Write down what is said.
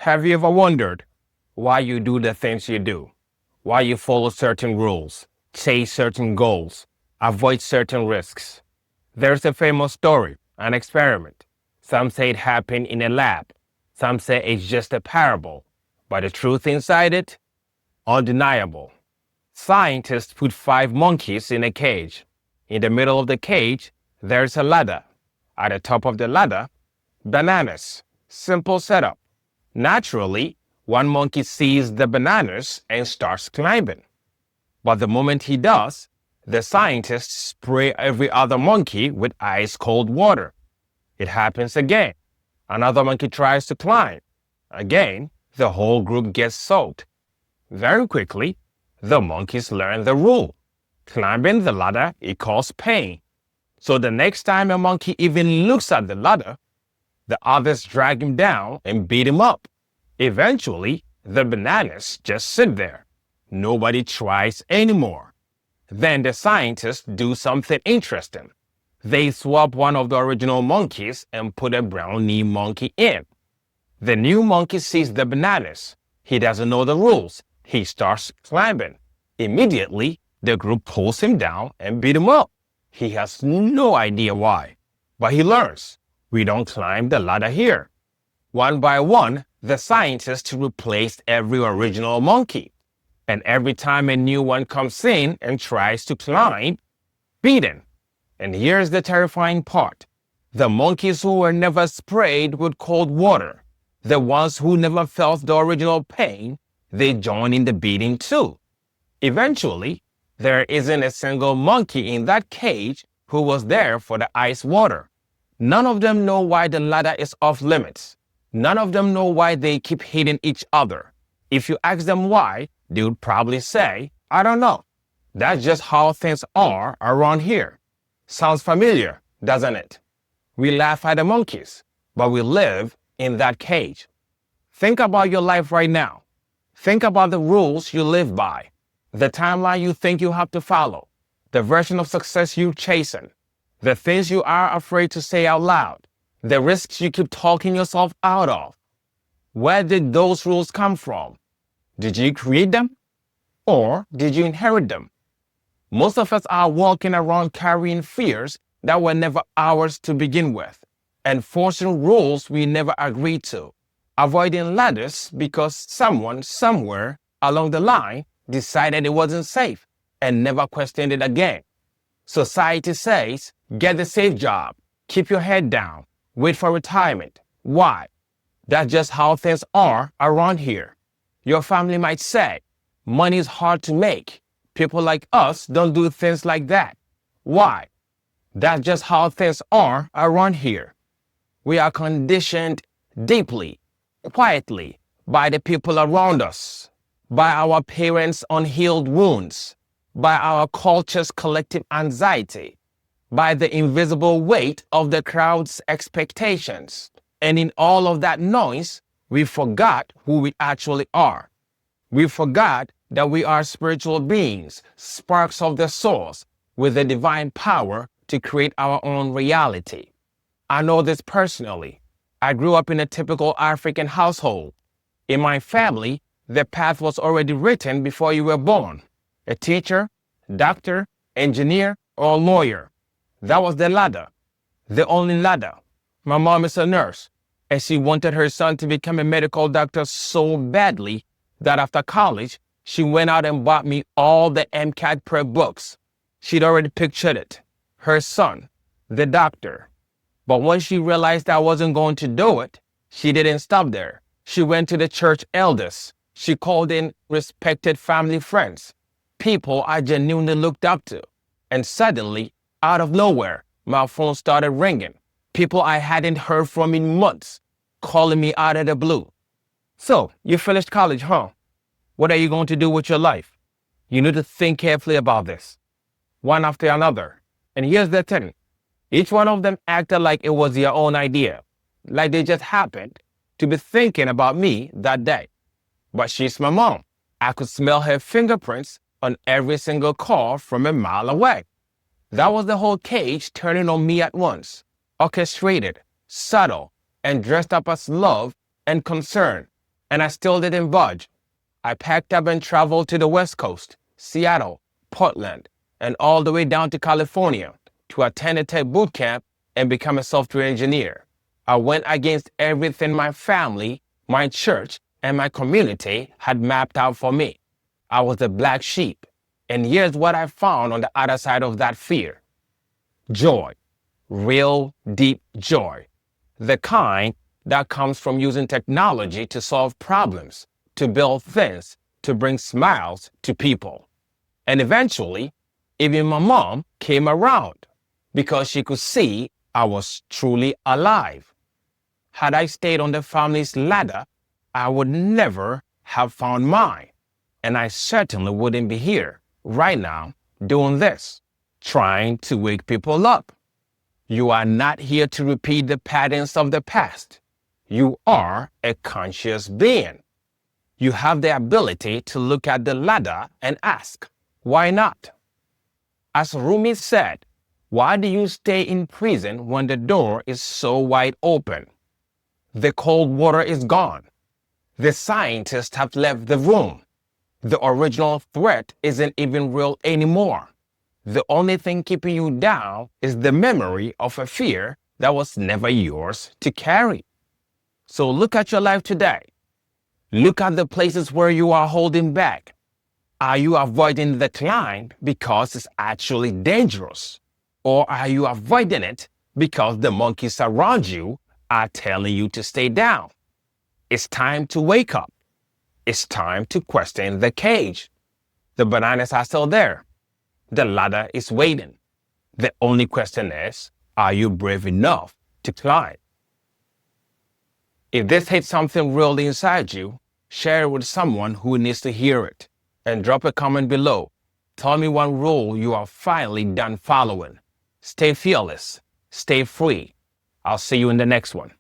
Have you ever wondered why you do the things you do? Why you follow certain rules, chase certain goals, avoid certain risks? There's a famous story, an experiment. Some say it happened in a lab. Some say it's just a parable. But the truth inside it? Undeniable. Scientists put 5 monkeys in a cage. In the middle of the cage, there's a ladder. At the top of the ladder, bananas. Simple setup. Naturally, one monkey sees the bananas and starts climbing. But the moment he does, the scientists spray every other monkey with ice cold water. It happens again. Another monkey tries to climb. Again, the whole group gets soaked. Very quickly, the monkeys learn the rule. Climbing the ladder equals pain. So the next time a monkey even looks at the ladder, the others drag him down and beat him up. Eventually, the bananas just sit there. Nobody tries anymore. Then the scientists do something interesting. They swap one of the original monkeys and put a brownie monkey in. The new monkey sees the bananas. He doesn't know the rules. He starts climbing. Immediately, the group pulls him down and beat him up. He has no idea why, but he learns. We don't climb the ladder here. One by one, the scientists replaced every original monkey. And every time a new one comes in and tries to climb, beaten. And here's the terrifying part. The monkeys who were never sprayed with cold water, the ones who never felt the original pain, they join in the beating too. Eventually, there isn't a single monkey in that cage who was there for the ice water. None of them know why the ladder is off limits. None of them know why they keep hitting each other. If you ask them why, they would probably say, I don't know. That's just how things are around here. Sounds familiar, doesn't it? We laugh at the monkeys, but we live in that cage. Think about your life right now. Think about the rules you live by, the timeline you think you have to follow, the version of success you're chasing, the things you are afraid to say out loud, the risks you keep talking yourself out of. Where did those rules come from? Did you create them? Or did you inherit them? Most of us are walking around carrying fears that were never ours to begin with, enforcing rules we never agreed to, avoiding ladders because someone somewhere along the line decided it wasn't safe and never questioned it again. Society says, get the safe job, keep your head down, wait for retirement. Why? That's just how things are around here. Your family might say, money is hard to make. People like us don't do things like that. Why? That's just how things are around here. We are conditioned deeply, quietly, by the people around us, by our parents' unhealed wounds, by our culture's collective anxiety, by the invisible weight of the crowd's expectations. And in all of that noise, we forgot who we actually are. We forgot that we are spiritual beings, sparks of the source, with the divine power to create our own reality. I know this personally. I grew up in a typical African household. In my family, the path was already written before you were born. A teacher, doctor, engineer, or lawyer. That was the ladder, the only ladder. My mom is a nurse, and she wanted her son to become a medical doctor so badly that after college, she went out and bought me all the MCAT prep books. She'd already pictured it. Her son, the doctor. But when she realized I wasn't going to do it, she didn't stop there. She went to the church elders. She called in respected family friends, people I genuinely looked up to. And suddenly, out of nowhere, my phone started ringing. People I hadn't heard from in months, calling me out of the blue. So, you finished college, huh? What are you going to do with your life? You need to think carefully about this, one after another. And here's the thing. Each one of them acted like it was their own idea, like they just happened to be thinking about me that day. But she's my mom. I could smell her fingerprints on every single call from a mile away. That was the whole cage turning on me at once, orchestrated, subtle, and dressed up as love and concern. And I still didn't budge. I packed up and traveled to the West Coast, Seattle, Portland, and all the way down to California to attend a tech boot camp and become a software engineer. I went against everything my family, my church, and my community had mapped out for me. I was the black sheep. And here's what I found on the other side of that fear. Joy. Real, deep joy. The kind that comes from using technology to solve problems, to build things, to bring smiles to people. And eventually, even my mom came around because she could see I was truly alive. Had I stayed on the family's ladder, I would never have found mine. And I certainly wouldn't be here right now doing this, trying to wake people up. You are not here to repeat the patterns of the past. You are a conscious being. You have the ability to look at the ladder and ask, why not? As Rumi said, why do you stay in prison when the door is so wide open? The cold water is gone. The scientists have left the room. The original threat isn't even real anymore. The only thing keeping you down is the memory of a fear that was never yours to carry. So look at your life today. Look at the places where you are holding back. Are you avoiding the climb because it's actually dangerous? Or are you avoiding it because the monkeys around you are telling you to stay down? It's time to wake up. It's time to question the cage. The bananas are still there. The ladder is waiting. The only question is, are you brave enough to climb? If this hits something real inside you, share it with someone who needs to hear it. And drop a comment below. Tell me one rule you are finally done following. Stay fearless. Stay free. I'll see you in the next one.